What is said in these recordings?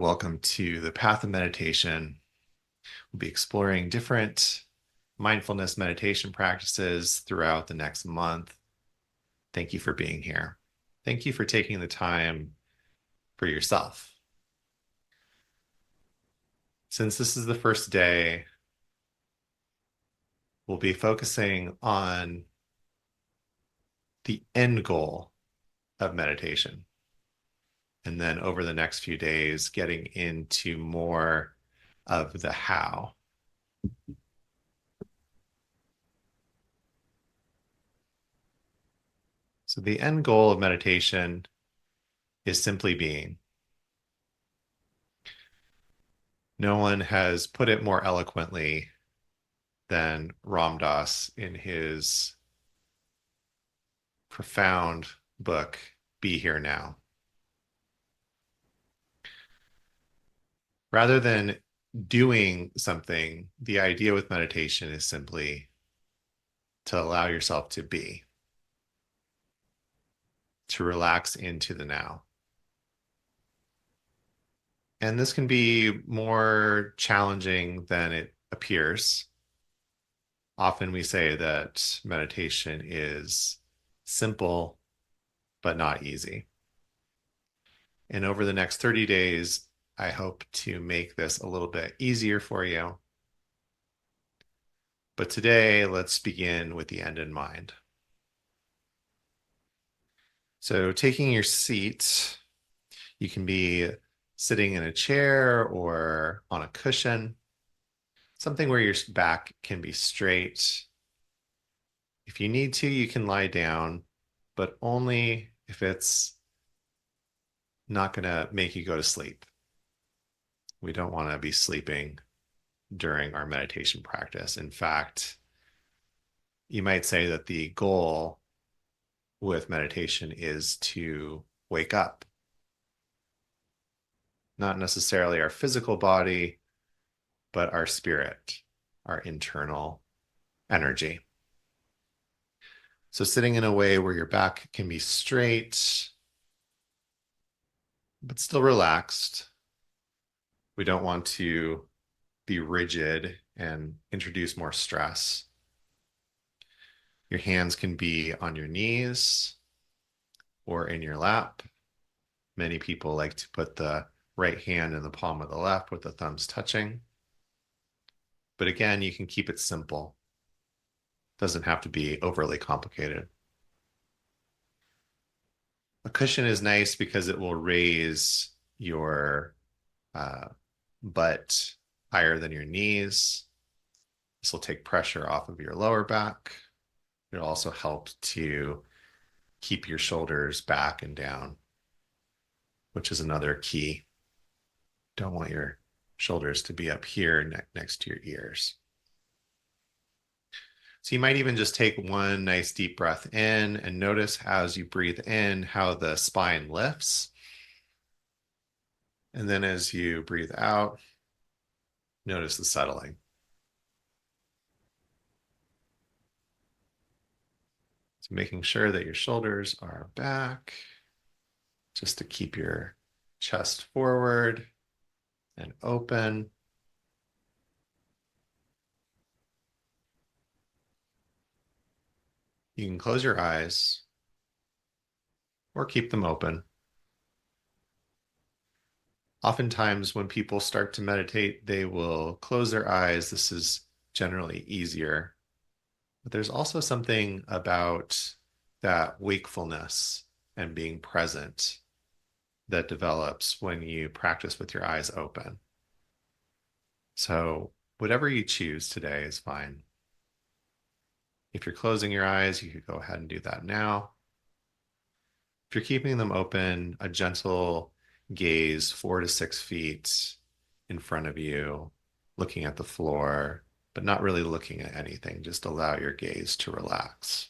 Welcome to the Path of Meditation. We'll be exploring different mindfulness meditation practices throughout the next month. Thank you for being here. Thank you for taking the time for yourself. Since this is the first day, we'll be focusing on the end goal of meditation. And then over the next few days, getting into more of the how. So the end goal of meditation is simply being. No one has put it more eloquently than Ram Dass in his profound book, Be Here Now. Rather than doing something, the idea with meditation is simply to allow yourself to be, to relax into the now. And this can be more challenging than it appears. Often we say that meditation is simple, but not easy. And over the next 30 days, I hope to make this a little bit easier for you. But today, let's begin with the end in mind. So taking your seat, you can be sitting in a chair or on a cushion, something where your back can be straight. If you need to, you can lie down, but only if it's not going to make you go to sleep. We don't want to be sleeping during our meditation practice. In fact, you might say that the goal with meditation is to wake up. Not necessarily our physical body, but our spirit, our internal energy. So sitting in a way where your back can be straight, but still relaxed. We don't want to be rigid and introduce more stress. Your hands can be on your knees or in your lap. Many people like to put the right hand in the palm of the left with the thumbs touching. But again, you can keep it simple. It doesn't have to be overly complicated. A cushion is nice because it will raise your butt higher than your knees. This will take pressure off of your lower back. It'll also help to keep your shoulders back and down, which is another key. Don't want your shoulders to be up here next to your ears. So you might even just take one nice deep breath in and notice as you breathe in how the spine lifts. And then as you breathe out, notice the settling. So making sure that your shoulders are back, just to keep your chest forward and open. You can close your eyes or keep them open. Oftentimes, when people start to meditate, they will close their eyes. This is generally easier. But there's also something about that wakefulness and being present that develops when you practice with your eyes open. So whatever you choose today is fine. If you're closing your eyes, you could go ahead and do that now. If you're keeping them open, a gentle gaze 4 to 6 feet in front of you, looking at the floor, but not really looking at anything. Just allow your gaze to relax.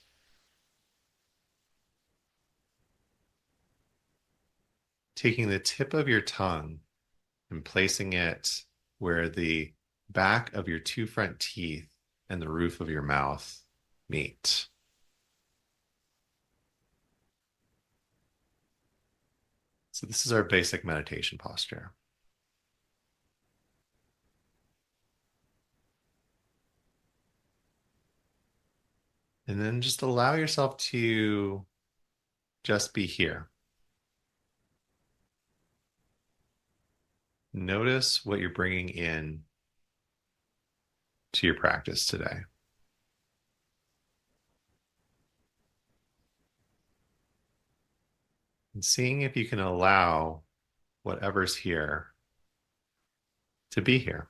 Taking the tip of your tongue and placing it where the back of your 2 front teeth and the roof of your mouth meet. So this is our basic meditation posture. And then just allow yourself to just be here. Notice what you're bringing in to your practice today. And seeing if you can allow whatever's here to be here.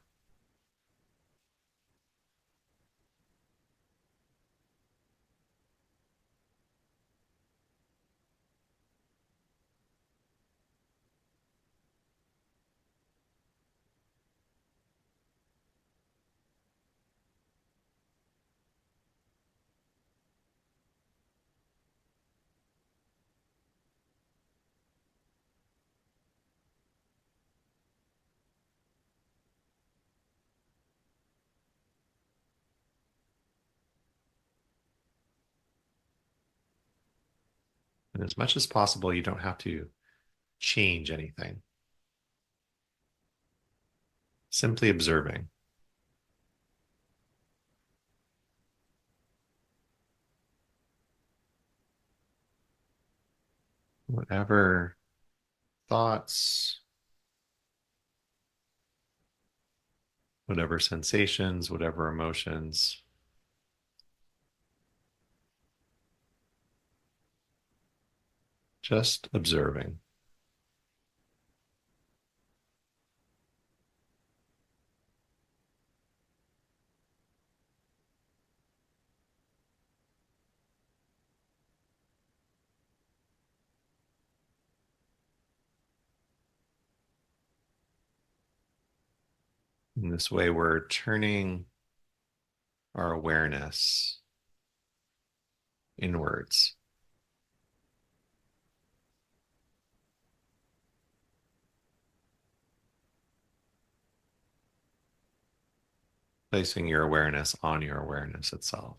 And as much as possible, you don't have to change anything. Simply observing. Whatever thoughts, whatever sensations, whatever emotions, just observing. In this way, we're turning our awareness inwards, placing your awareness on your awareness itself.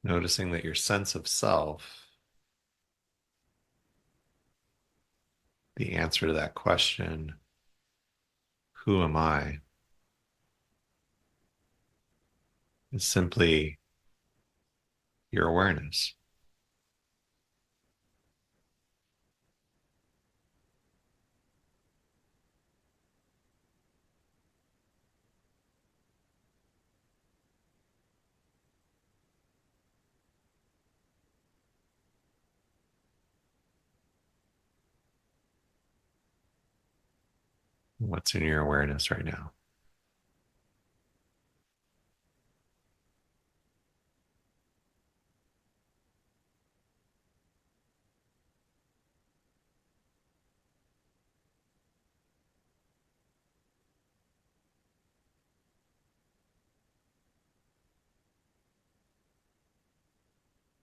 Noticing that your sense of self, the answer to that question, who am I, is simply your awareness. What's in your awareness right now?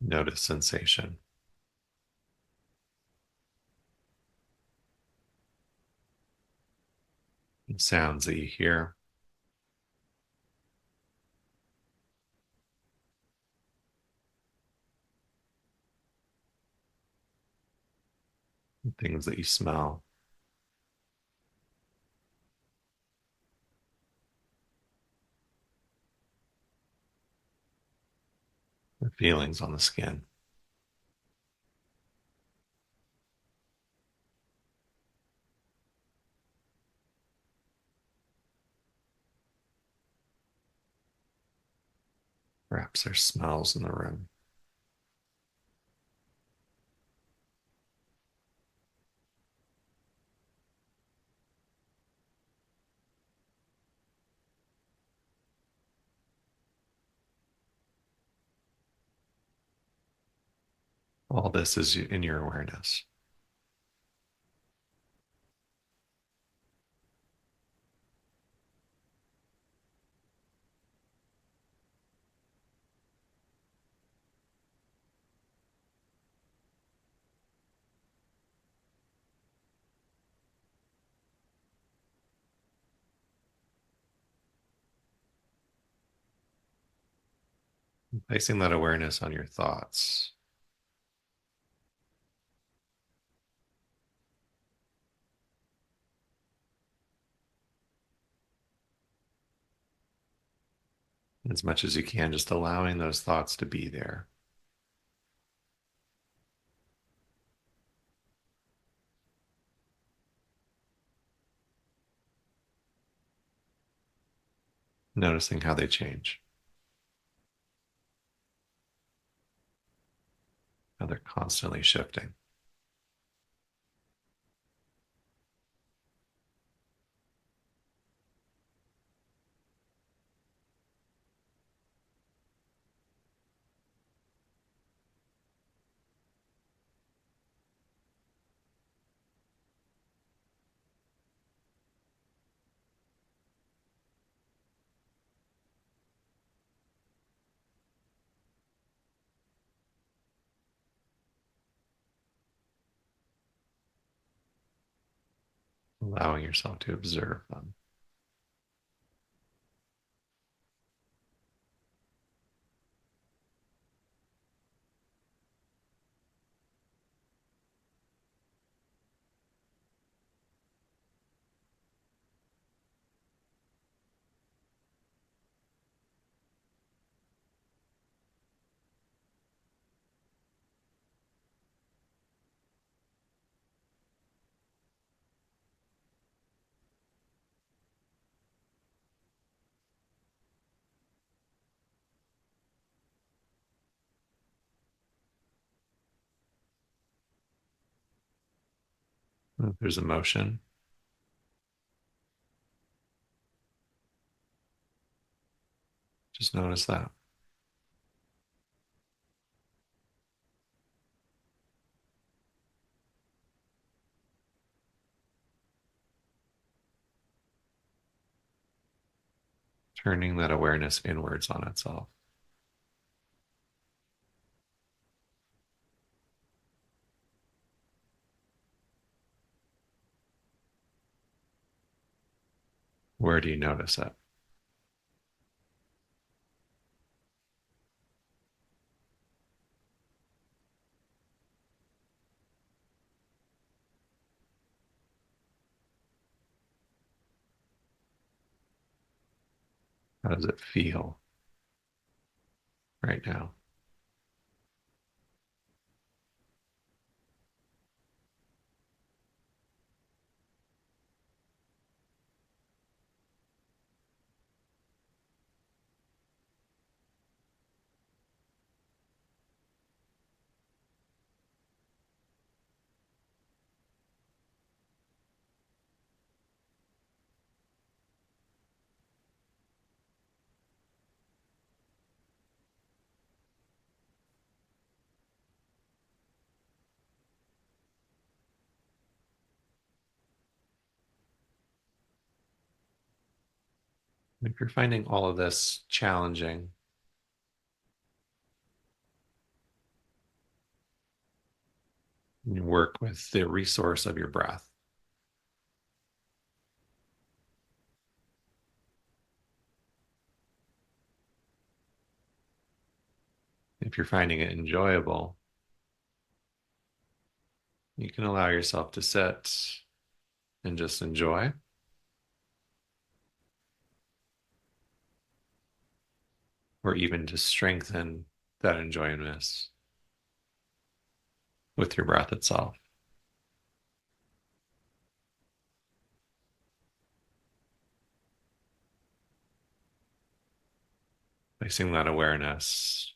Notice sensation, and sounds that you hear, and things that you smell, the feelings on the skin. Perhaps there's smells in the room. All this is in your awareness. Placing that awareness on your thoughts. As much as you can, just allowing those thoughts to be there. Noticing how they change, how they're constantly shifting. Allowing yourself to observe them. If there's emotion, just notice that. Turning that awareness inwards on itself. Where do you notice it? How does it feel right now? If you're finding all of this challenging, you work with the resource of your breath. If you're finding it enjoyable, you can allow yourself to sit and just enjoy, or even to strengthen that enjoyment with your breath itself. Placing that awareness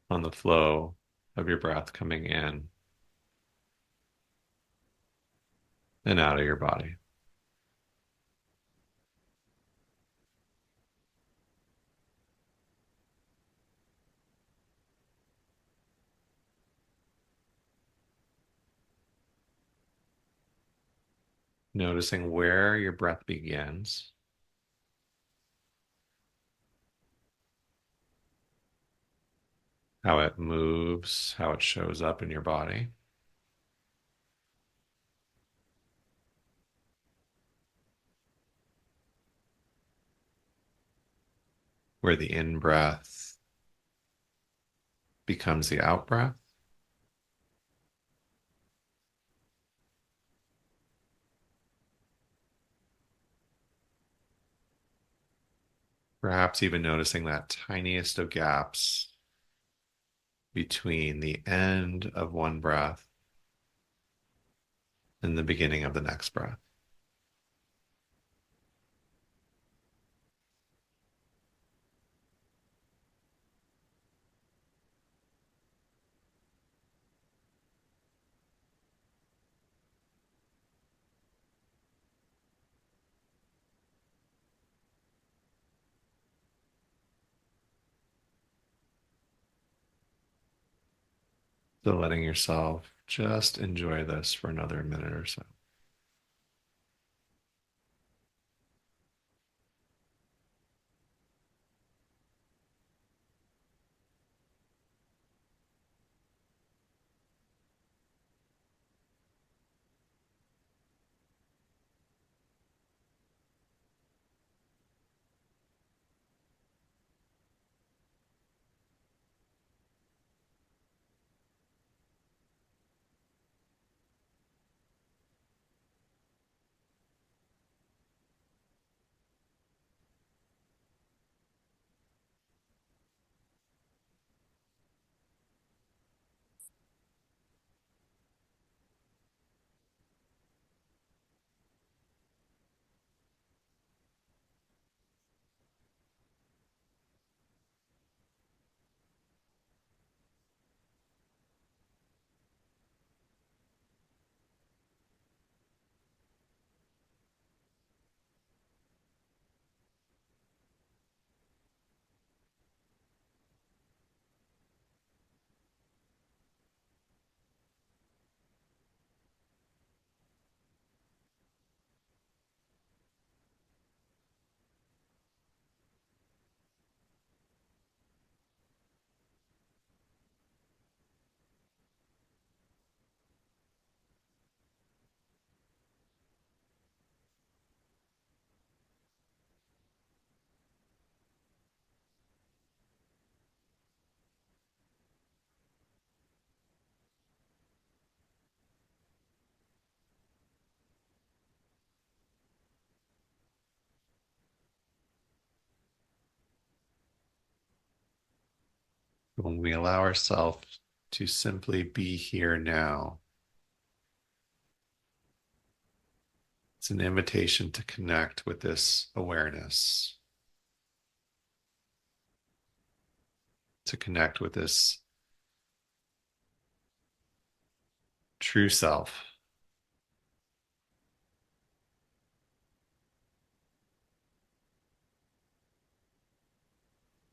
on the flow of your breath coming in and out of your body. Noticing where your breath begins, how it moves, how it shows up in your body. where the in breath becomes the out breath. Perhaps even noticing that tiniest of gaps between the end of one breath and the beginning of the next breath. So letting yourself just enjoy this for another minute or so. When we allow ourselves to simply be here now, it's an invitation to connect with this awareness, to connect with this true self.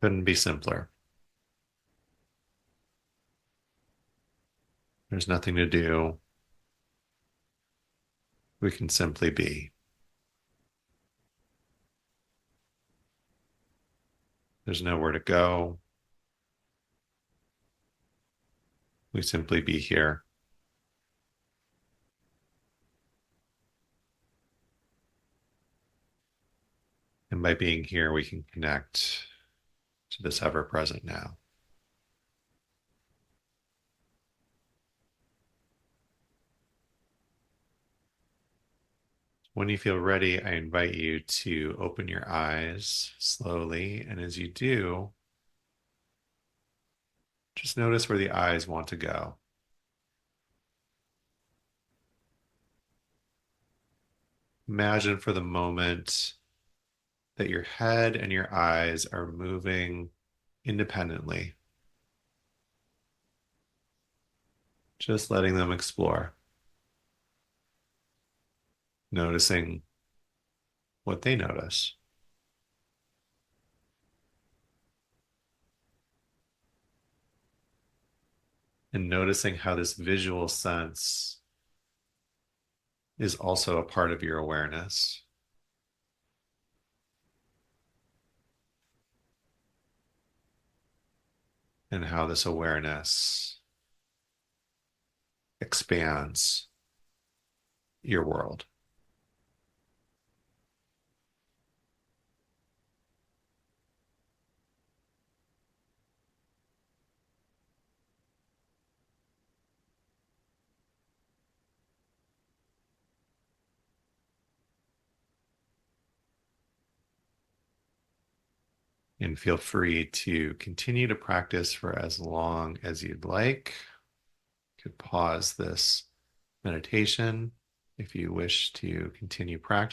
Couldn't be simpler. There's nothing to do. We can simply be. There's nowhere to go. We simply be here. And by being here, we can connect to this ever present now. When you feel ready, I invite you to open your eyes slowly. And as you do, just notice where the eyes want to go. Imagine for the moment that your head and your eyes are moving independently, just letting them explore, noticing what they notice, and noticing how this visual sense is also a part of your awareness. And how this awareness expands your world. And feel free to continue to practice for as long as you'd like. You could pause this meditation if you wish to continue practicing.